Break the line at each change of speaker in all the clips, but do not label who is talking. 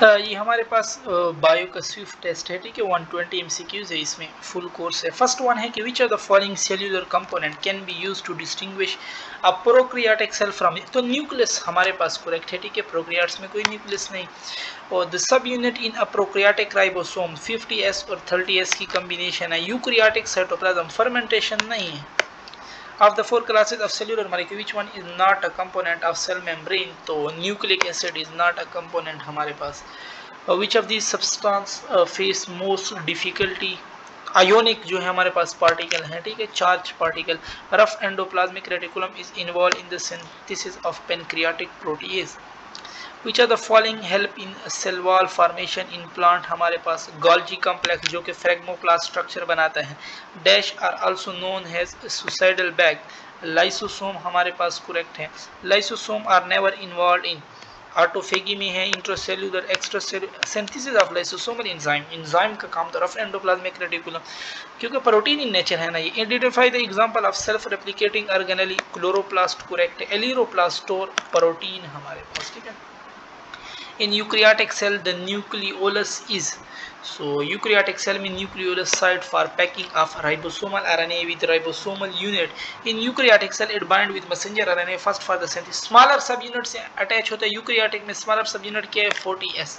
ये हमारे पास बायो का स्विफ्ट टेस्ट है, ठीक है। 120 MCQs है, इसमें फुल कोर्स है। फर्स्ट वन है कि which are the following cellular component can be used to distinguish a prokaryotic cell from, तो न्यूक्लियस हमारे पास करेक्ट है, ठीक है। प्रोकैरियोट्स में कोई न्यूक्लियस नहीं। और the sub unit in a prokaryotic ribosome 50S और 30S की कॉम्बिनेशन है। यूकैरियोटिक साइटोप्लाज्म, फर्मेंटेशन नहीं है। Of the four classes of cellular molecule, which one is not a component of cell membrane? तो nucleic acid is not a component हमारे पास। Which of these substance face most difficulty? Ionic जो है हमारे पास particle है, ठीक है, charge particle. Rough endoplasmic reticulum is involve in the synthesis of pancreatic protease. Which are the following help in cell wall formation in plant, हमारे पास Golgi complex जो कि फ्रेगमोप्लास्ट स्ट्रक्चर बनाता है। Dash are also known as suicidal bag. Lysosome हमारे पास correct है। Lysosome are never involve in autophagy में है। Intracellular extracellular synthesis of lysosomal enzyme, enzyme का काम तो रफ एंडोप्लाज्मिक रेटिकुलम क्योंकि प्रोटीन इन नेचर है ना ये। Identify the example of self replicating organelle, chloroplast correct है। एलिरोप्लास्टोर प्रोटीन हमारे पास, ठीक है। In eukaryotic cell the nucleolus is, so eukaryotic cell में nucleolus site for packing of ribosomal RNA with ribosomal unit. In eukaryotic cell it bind with messenger RNA first for the synthesis. Smaller subunit से attach होता है eukaryotic में। smaller subunit क्या है 40S।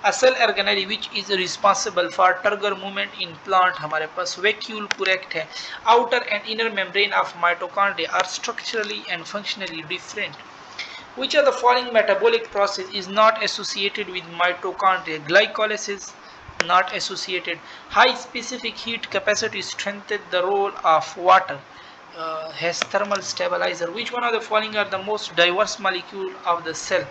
A cell organelle which is responsible for turgor movement in plant, हमारे पास vacuole correct है। outer and inner membrane of mitochondria are structurally and functionally different. Which of the following metabolic process is not associated with mitochondria? Glycolysis not associated. High specific heat capacity strengthens the role of water. Has thermal stabilizer. Which one of the following are the most diverse molecule of the cell?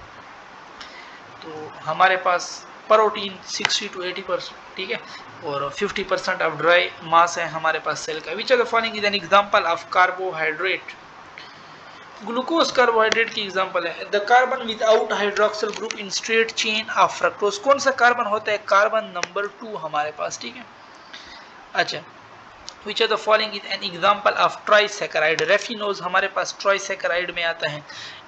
तो हमारे पास protein 60 to 80%, ठीक है, और 50% of dry मास है हमारे पास cell का। विच of the following is an example of carbohydrate? Glucose carbohydrate की example है। The carbon without hydroxyl group in straight chain of fructose, कौन सा कार्बन होता है? कार्बन नंबर 2 हमारे पास, ठीक है। अच्छा, which are the following is an example of trisaccharide? Raffinose हमारे पास ट्राइसैकेराइड में आता है।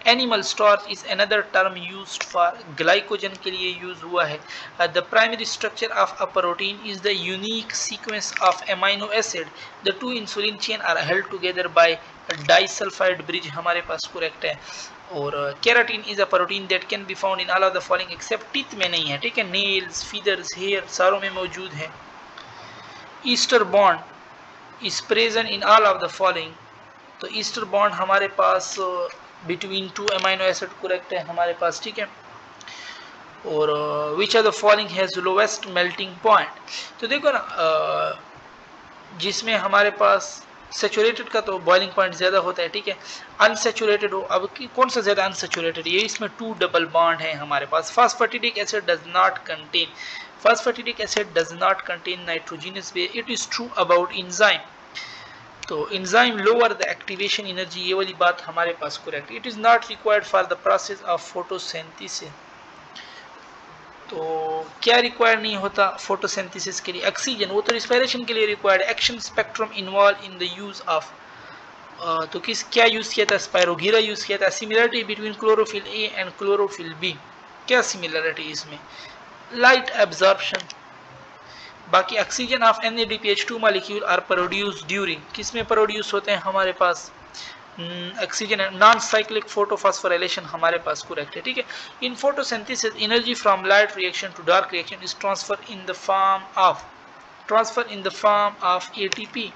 Animal starch is another term used for, glycogen के लिए यूज हुआ है। The primary structure of a protein is the unique sequence of amino acid. The two insulin chain are held together by disulphide bridge, हमारे पास correct है। और keratin is a protein that can be found in all of the following except teeth में नहीं है, ठीक है। Nails, feathers, hair सारों में मौजूद है। Ester bond is present in all of the following, तो ईस्टर बॉन्ड हमारे पास between two amino acid correct है हमारे पास, ठीक है। और which are the following has lowest melting point? तो देखो ना, जिसमें हमारे पास सेचुरेटेड का तो बॉइलिंग पॉइंट ज्यादा होता है, ठीक है। अनसेचुरेटेड हो, अब कौन सा ज्यादा अनसेचुरेटेड? ये इसमें 2 डबल बॉन्ड है हमारे पास। Phosphatidic acid does not contain, phosphatidic acid does not contain nitrogenous base. It is true about enzyme, तो enzyme lower the activation energy, ये वाली बात हमारे पास correct. It is not required for the process of photosynthesis, तो क्या required नहीं होता फोटोसिंथेसिस के लिए? ऑक्सीजन, वो तो रिस्पिरेशन के लिए required. Action spectrum involve in the use of, तो किस क्या यूज किया था? स्पायरोगीरा यूज किया था। Similarity between chlorophyll A and chlorophyll B, क्या सिमिलरिटी इसमें? Light absorption. बाकी oxygen of NADPH2 molecule are produce during, किस में प्रोड्यूस होते हैं हमारे पास? ऑक्सीजन। नॉन साइक्लिक फोटोफॉस्फोराइलेशन हमारे पास करेक्ट है, ठीक है। In photosynthesis energy from light reaction to dark reaction is transfer in the form of ATP।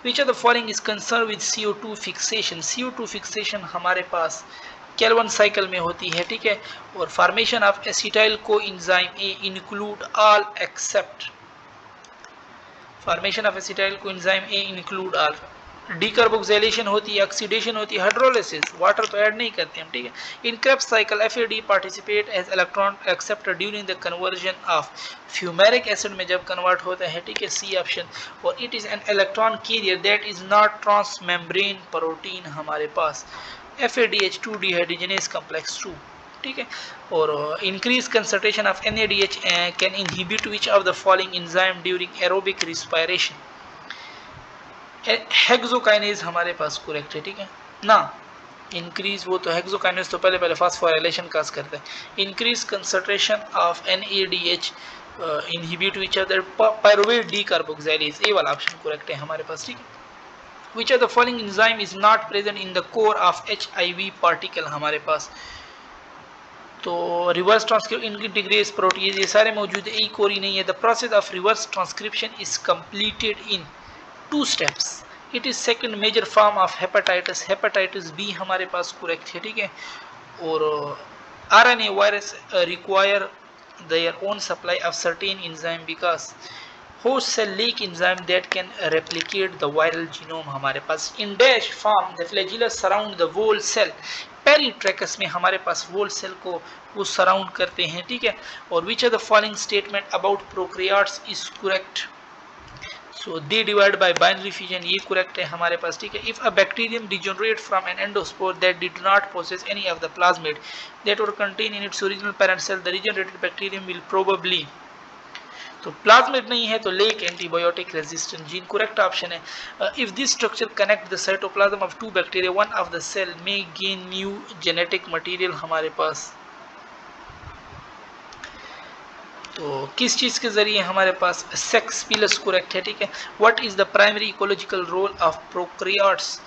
Which are the following is concern with CO2 fixation? CO2 fixation हमारे पास Calvin cycle में होती है, ठीक है। और formation of acetyl coenzyme A include all except, formation of acetyl coenzyme A include all. Decarboxylation होती है, oxidation होती है, हाइड्रोलिसिस, वाटर तो ऐड नहीं करते हम, ठीक है। In Krebs cycle FAD participate as electron acceptor during the conversion of fumaric acid में जब कन्वर्ट होता है, ठीक है, C ऑप्शन। और it is an electron carrier that is not transmembrane protein हमारे पास। FADH2 डिहाइड्रोजनेज कॉम्प्लेक्स 2, ठीक है। और increase concentration of NADH can inhibit which of the following enzyme during aerobic respiration? Hexokinase हमारे पास करेक्ट है, ठीक है ना। इंक्रीज वो तो हेक्सोकाइनेज तो पहले फास्फोराइलेशन काज करता है. Increase concentration of NADH inhibit which other pyruvate decarboxylase, ये वाला ऑप्शन करेक्ट है हमारे पास. ठीक है. Which of the following enzyme is not present in the core of HIV particle हमारे पास. तो रिवर्स ट्रांसक्रिप्शन इंटीग्रेस प्रोटीज ये सारे मौजूद है, एक और ही नहीं है. The process of reverse transcription is completed in 2 steps. It is second major form of hepatitis B हमारे पास करेक्ट है. ठीक है. और RNA virus require their own supply of certain enzyme because host cell leak enzyme that can replicate the viral genome हमारे पास. in dash form the flagella surround the whole cell. पेरीट्रैकस में हमारे पास whole cell को वो surround करते हैं. ठीक है. और which of the following statement about prokaryotes is correct. so they divide by binary fission, ये correct है हमारे पास. ठीक है. if a bacterium degenerate from an endospore that did not possess any of the plasmid that were contained in its original parent cell, the regenerated bacterium will probably, तो plasmid नहीं है तो lack antibiotic resistant gene correct option है. If this structure connect the cytoplasm of 2 bacteria, one of the cell में gain new genetic material हमारे पास. तो किस चीज के जरिए हमारे पास सेक्स पिलस करेक्ट है. ठीक है. What is the primary ecological role of prokaryotes,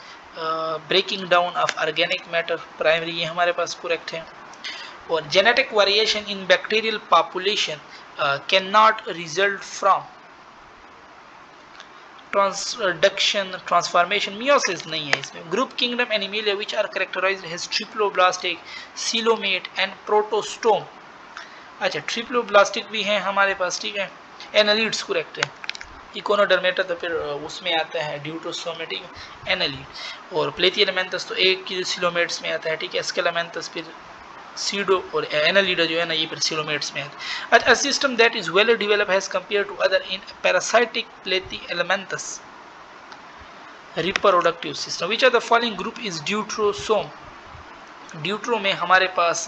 breaking down of organic matter, primary ये हमारे पास करेक्ट है. और genetic variation in bacterial population cannot result from transduction, transformation, meiosis नहीं है इसमें. group kingdom animalia which are characterized as triploblastic, coelomate and protostome. अच्छा triploblastic भी है हमारे पास. ठीक है. एनालिड्स करेक्ट है. इकोनोडर्मेटा तो फिर उसमें आता है ड्यूटोसोमेटिक एनालिड. और प्लेथियलमेंथस तो एक की सिलोमेट्स में आता है. ठीक है. स्केलामेंथस फिर सीडो और एनालिडा जो है ना ये फिर सिलोमेट्स में है. A system that is well developed has compared to other in parasitic platyhelminthes reproductive system. Which of the following group is deuterostome. Deutero में हमारे पास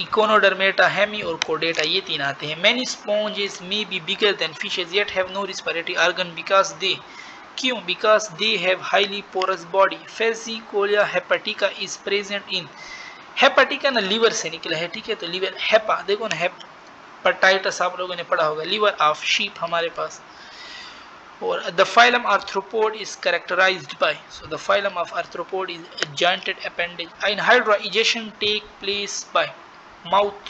इकोनोडर्मेटा, हेमी और कोडेटा ये 3 आते हैं. Many sponges may be bigger than fishes yet have no respiratory organ because they, क्यों? Because they have highly porous body. Fasciola hepatica is present in, hepatica ना liver से निकला है. ठीक है. तो लीवर हेपा देखो ना, हेपेटाइटिस आप लोगों ने पढ़ा होगा, लीवर ऑफ शीप हमारे पास. और the phylum arthropod is characterised by, so the phylum of arthropod is jointed appendage. In hydra ingestion take place by mouth.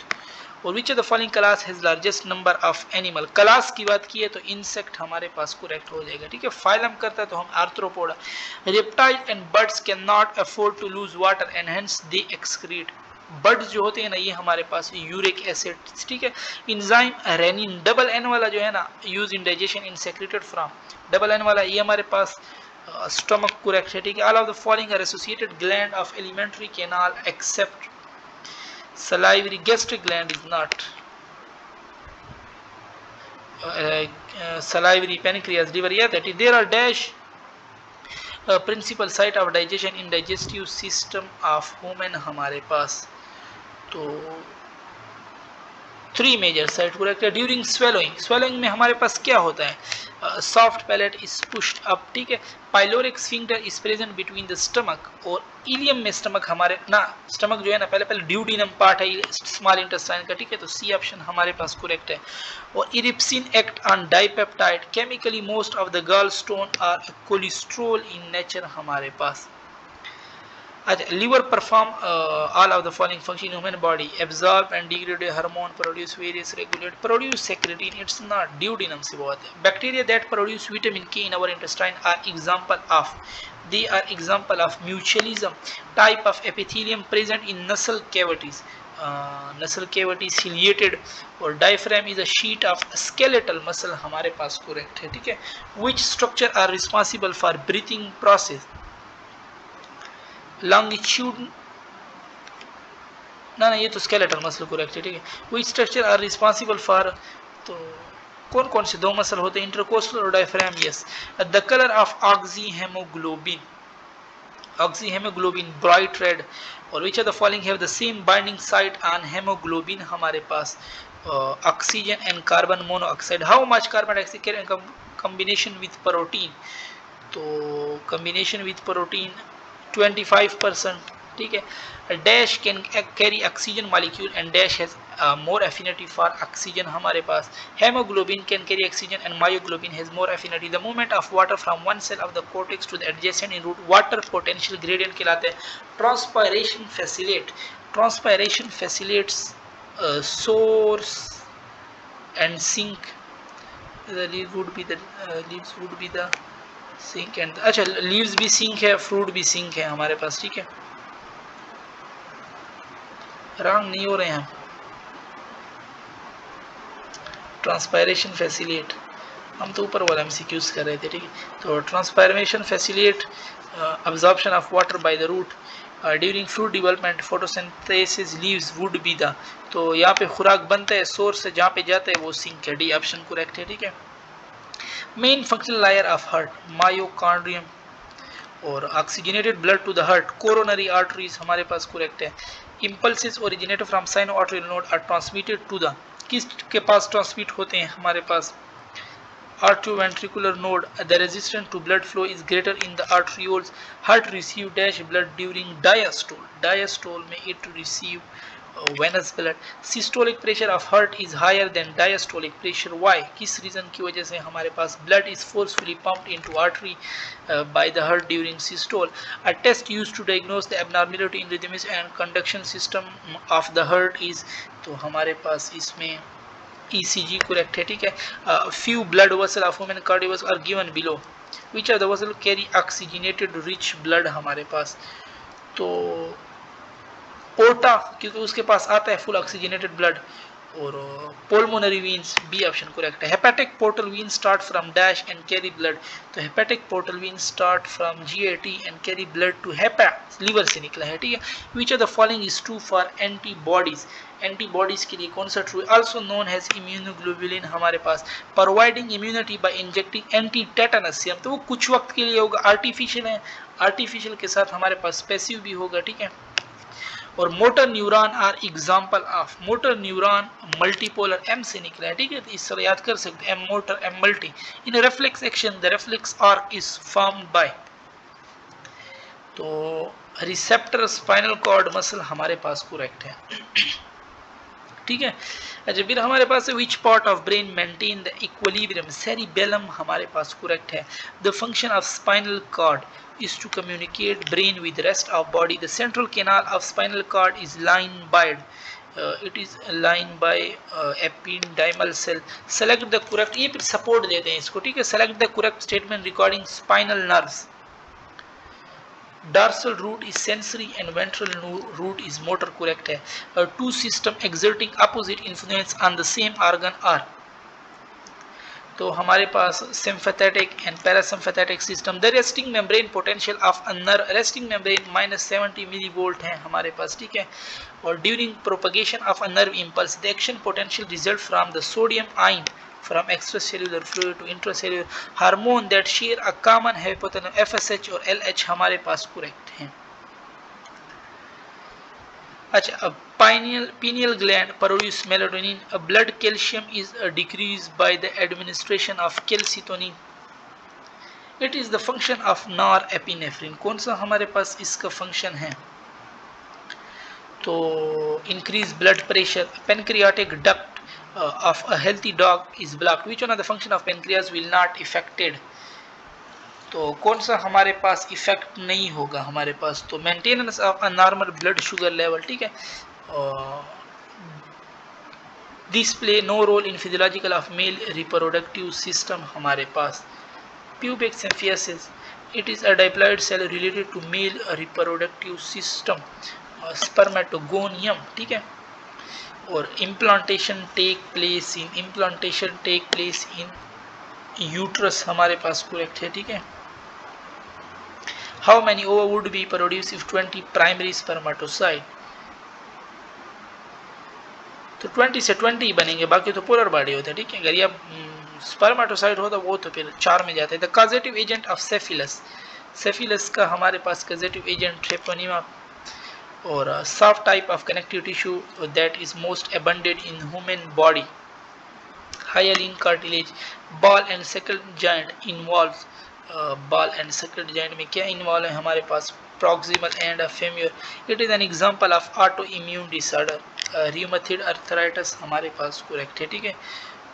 और which of the following class has largest number of animal. Class की बात की है तो insect हमारे पास correct हो जाएगा. ठीक है. फाइलम करता है तो हम Arthropoda. Reptile and birds can not afford to lose water and hence they excrete. Birds जो होते हैं ना ये हमारे पास यूरिक एसिड. ठीक है. इंजाइम रेनिन, डबल एन वाला जो है ना use in digestion in secreted from, double N वाला ये हमारे पास स्टमक करेक्ट है. ठीक है. All of the following are associated gland of alimentary canal except salivary. gastric gland is not. Salivary, pancreas, liver, yeah, that is. There are dash principal site of digestion in digestive system of human हमारे पास. तो 3 major site correct है. During swallowing, swallowing में हमारे पास क्या होता है? Soft palate is pushed up. ठीक है. Pyloric sphincter is present between the stomach, और इलियम में स्टमक हमारे ना, स्टमक जो है ना पहले ड्यूडिनम पार्ट है स्मॉल इंटेस्टाइन का. ठीक है. तो सी ऑप्शन हमारे पास करेक्ट है. और erepsin act on dipeptide. Chemically most of the gall stone are cholesterol in nature हमारे पास. अच्छा, liver perform all of the following function in human body: absorb and degrade hormone, produce various regulate, produce secretin. It's not duodenum से बहुत है. Bacteria that produce vitamin K in our intestine are example of, they are example of mutualism type of epithelium present in nasal cavities. nasal cavity ciliated. और diaphragm is a sheet of skeletal muscle हमारे पास correct है. ठीक है. Which structure are responsible for breathing process? Longitude ना ये तो skeletal muscle correct है. ठीक है. Which structure are responsible for, तो कौन कौन से 2 मसल होते हैं? इंटरकोस्टल और diaphragm. Yes. The colour of oxyhaemoglobin, oxyhaemoglobin bright red. और which of the following have the same binding site on haemoglobin हमारे पास? Oxygen and carbon monoxide. How much carbon dioxide combination with protein, तो combination with protein 25%, ठीक है। Dash can carry oxygen molecule and dash has more affinity for oxygen हमारे पास। hemoglobin can carry oxygen and myoglobin has more affinity। the movement of water from one cell of the cortex to the adjacent in root water potential gradient कहलाते हैं। transpiration facilitates source and sink। the leaves would be the sink and अच्छा leaves भी sink है, fruit भी sink है हमारे पास, ठीक है। रंग नहीं हो रहे हैं। ट्रांसपायरेशन फैसिलिटेट, हम तो ऊपर वाला एमसीक्यूज कर रहे थे, ठीक है। तो transpiration facilitate absorption of water by the root during fruit development photosynthesis leaves would be the. तो यहाँ पे खुराक बनता है, सोर्स से जहाँ पे जाता है वो सिंक है, डी ऑप्शन करेक्ट है, ठीक है। Main functional layer of heart myocardium और oxygenated blood to the heart coronary arteries हमारे पास करेक्ट है। Impulses originated from sino arterial node are transmitted to the, किसके पास ट्रांसमिट होते हैं हमारे पास arterioventricular node। the resistance to blood flow is greater in the arterioles। heart receive dash blood during diastole में it receive venous blood। systolic pressure of heart is higher than diastolic pressure। why, किस reason की वजह से हमारे पास blood is forcefully pumped into artery by the heart during systole। a test used to diagnose the abnormality in rhythms and conduction system of the heart is, तो हमारे पास इसमें ECG correct है, ठीक है। few blood vessels of human cardiovascular are given below which are the vessels carry oxygenated rich blood हमारे पास। तो ओटा क्योंकि उसके पास आता है फुल ऑक्सीजनेटेड ब्लड, और pulmonary veins B option correct है। hepatic portal veins start from dash and carry blood। तो hepatic portal veins start from GAT and carry blood to hepa, liver से निकला है, ठीक है। which of the following is true for antibodies, antibodies के लिए कौन सा ट्रू है। आल्सो नोन हैज इम्यूनोग्लोबुलिन हमारे पास providing immunity by injecting anti tetanus serum. तो वो कुछ वक्त के लिए होगा, आर्टिफिशियल है, आर्टिफिशियल के साथ हमारे पास पैसिव भी होगा, ठीक है। और motor neuron are example of, motor neuron multipolar M से निकला है, ठीक है। तो इस तरह याद कर सकते हैं, M motor M multi. In reflex action the reflex arc is formed by, तो रिसेप्टर स्पाइनल कॉर्ड मसल हमारे पास करेक्ट है, ठीक है। अच्छा फिर हमारे पास which part of brain maintain the equilibrium, cerebellum हमारे पास करेक्ट है। The function of spinal cord is to communicate brain with rest of body। the central canal of spinal cord is lined by it is lined by epidermal cell। select the correct, ये फिर support देते हैं इसको, ठीक है। select the correct statement regarding spinal nerves। dorsal root is sensory and ventral root is motor correct है। two system exerting opposite influence on the same organ are, तो हमारे पास sympathetic and parasympathetic system. The resting membrane potential of a nerve, resting membrane -70 millivolt है हमारे पास, ठीक है। और during propagation of a nerve impulse the action potential result from the sodium ion from extracellular fluid to intracellular hormone that share a common hypothalamus. FSH और LH हमारे पास correct हैं। अच्छा अब pineal gland produce melatonin। blood calcium is decreased by the administration of calcitonin। it is the function of norepinephrine। कौन सा हमारे पास इसका फंक्शन है, तो increase blood pressure। pancreatic duct of a healthy dog is blocked। which one of the function of pancreas will not affected, तो कौन सा हमारे पास इफेक्ट नहीं होगा हमारे पास, तो maintenance of a normal blood sugar level, ठीक है। This play no role in physiological of male reproductive system हमारे पास। Pubic symphysis it is a diploid cell related to male reproductive system spermatogonium, ठीक है। और implantation take place in uterus हमारे पास correct है, ठीक है। How many ova would be produced if 20 primary spermatocyte, तो 20 से 20 ही बनेंगे, बाकी तो पोलर बॉडी होता है, ठीक है। अगर ये स्पर्मेटोसाइट होता वो तो फिर 4 में जाते हैं। The causative agent of syphilis का हमारे पास कॉजेटिव एजेंट ट्रेपोनिमा। और soft type of connective tissue that is most abundant in human body hyaline cartilage। ball and second joint involves ball and socket joint में क्या involve है हमारे पास, proximal end femur, it is an example of auto immune disorder, rheumatoid arthritis हमारे पास correct है, ठीक है।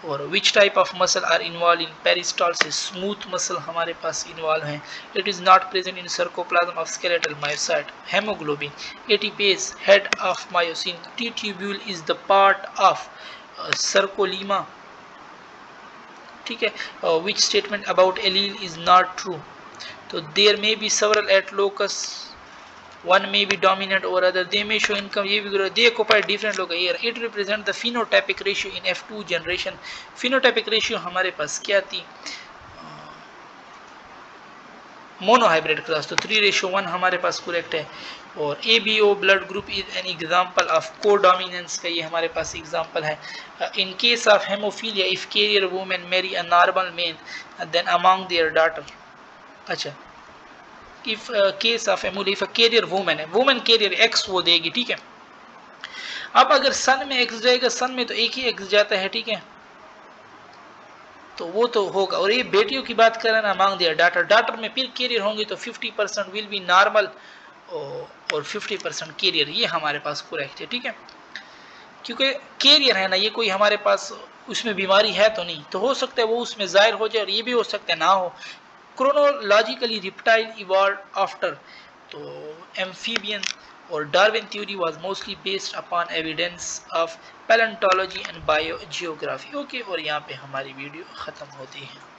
और which type of muscle are involve in peristalsis, smooth muscle हमारे पास इन्वॉल्व हैं, it is not present in sarcoplasm of skeletal myocyte, haemoglobin, ATPase head of myosin, T tubule is the part of sarcolemma, ठीक है। Which statement about allele is not true, तो there may be several at locus, one may be dominant over other, they may show income, ये भी they occupy different लोग here, it represent the phenotypic ratio in F2 generation, phenotypic ratio हमारे पास क्या थी, monohybrid class, तो 3:1 हमारे पास correct है। और ABO blood group is an example of codominance का ये हमारे पास एग्जांपल है। In case of haemophilia if carrier women marry a normal man then among their daughter, अच्छा इफ केस ऑफ एमुली इफ कैरियर वुमेन है, वुमेन कैरियर एक्स वो देगी, ठीक है। अब अगर सन में एक्स जाएगा, सन में तो एक ही एक्स जाता है, ठीक है, तो वो तो होगा। और ये बेटियों की बात कर रहे हैं ना, मांग दिया डाटर, डाटर में फिर कैरियर होंगे तो 50% विल बी नॉर्मल और 50% कैरियर, ये हमारे पास करेक्ट है, ठीक है। क्योंकि कैरियर है ना, ये कोई हमारे पास उसमें बीमारी है तो नहीं, तो हो सकता है वो उसमें जाहिर हो जाए और ये भी हो सकता है ना हो। क्रोनोलॉजिकली रिप्टाइल इवॉल्व आफ्टर, तो एम्फीबियन और Darwin theory was mostly based upon evidence of palaeontology and biogeography. Okay, और यहाँ पे हमारी वीडियो ख़त्म होती है।